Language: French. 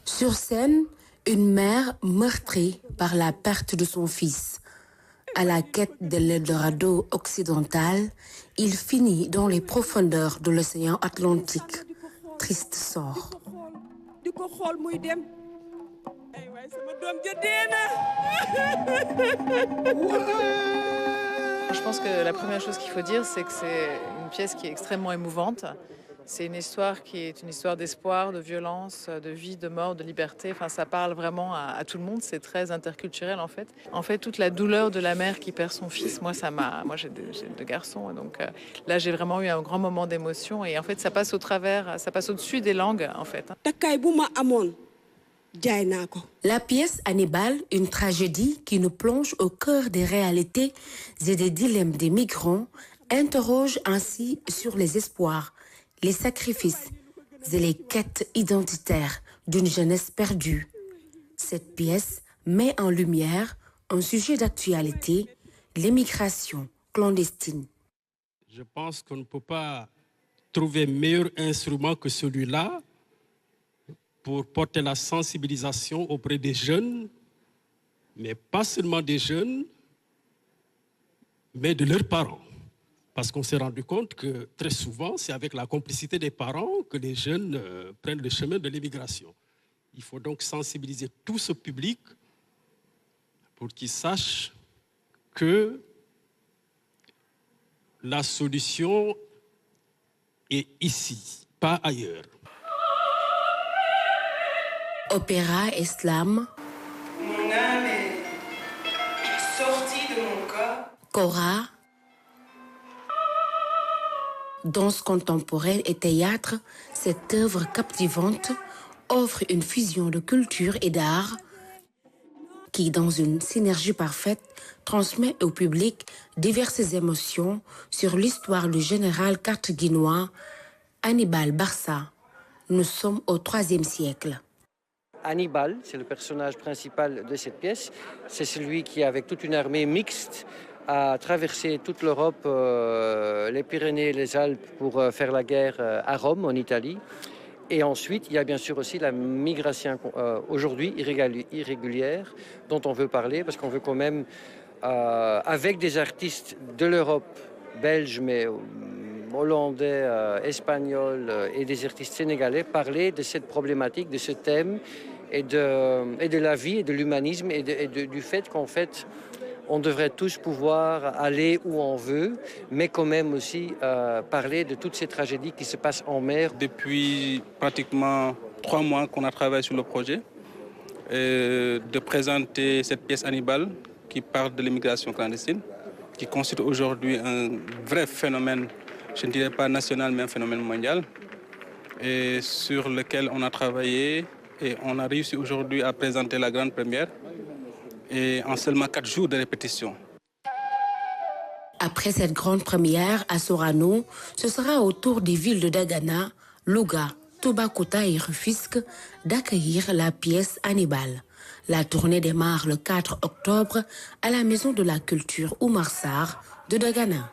Sur scène, une mère meurtrie par la perte de son fils. À la quête de l'Eldorado occidental, il finit dans les profondeurs de l'océan Atlantique. Triste sort. Je pense que la première chose qu'il faut dire, c'est que c'est une pièce qui est extrêmement émouvante. C'est une histoire qui est une histoire d'espoir, de violence, de vie, de mort, de liberté. Enfin, ça parle vraiment à tout le monde. C'est très interculturel en fait. En fait, toute la douleur de la mère qui perd son fils, moi j'ai deux garçons, donc là j'ai vraiment eu un grand moment d'émotion. Et en fait, ça passe au travers, ça passe au-dessus des langues en fait. La pièce Hannibal, une tragédie qui nous plonge au cœur des réalités et des dilemmes des migrants, interroge ainsi sur les espoirs, les sacrifices et les quêtes identitaires d'une jeunesse perdue. Cette pièce met en lumière un sujet d'actualité, l'immigration clandestine. Je pense qu'on ne peut pas trouver meilleur instrument que celui-là pour porter la sensibilisation auprès des jeunes, mais pas seulement des jeunes, mais de leurs parents. Parce qu'on s'est rendu compte que très souvent, c'est avec la complicité des parents que les jeunes prennent le chemin de l'immigration. Il faut donc sensibiliser tout ce public pour qu'ils sachent que la solution est ici, pas ailleurs. Opéra Islam. Mon âme est sortie de mon corps. Cora. Danse contemporaine et théâtre, cette œuvre captivante offre une fusion de culture et d'art qui, dans une synergie parfaite, transmet au public diverses émotions sur l'histoire du général carthaginois Hannibal Barca. Nous sommes au IIIe siècle. Hannibal, c'est le personnage principal de cette pièce. C'est celui qui, avec toute une armée mixte, a traversé toute l'Europe, les Pyrénées, les Alpes, pour faire la guerre à Rome, en Italie. Et ensuite, il y a bien sûr aussi la migration aujourd'hui irrégulière dont on veut parler, parce qu'on veut quand même, avec des artistes de l'Europe, belges, mais hollandais, espagnols et des artistes sénégalais, parler de cette problématique, de ce thème et de la vie et de l'humanisme et du fait qu'en fait, on devrait tous pouvoir aller où on veut, mais quand même aussi parler de toutes ces tragédies qui se passent en mer. Depuis pratiquement 3 mois qu'on a travaillé sur le projet, de présenter cette pièce Hannibal qui parle de l'immigration clandestine, qui constitue aujourd'hui un vrai phénomène, je ne dirais pas national, mais un phénomène mondial, et sur lequel on a travaillé et on a réussi aujourd'hui à présenter la grande première. Et en seulement 4 jours de répétition. Après cette grande première à Sorano, ce sera au tour des villes de Dagana, Louga, Toubacouta et Rufisque d'accueillir la pièce Hannibal. La tournée démarre le 4 octobre à la Maison de la Culture Oumar Sarr de Dagana.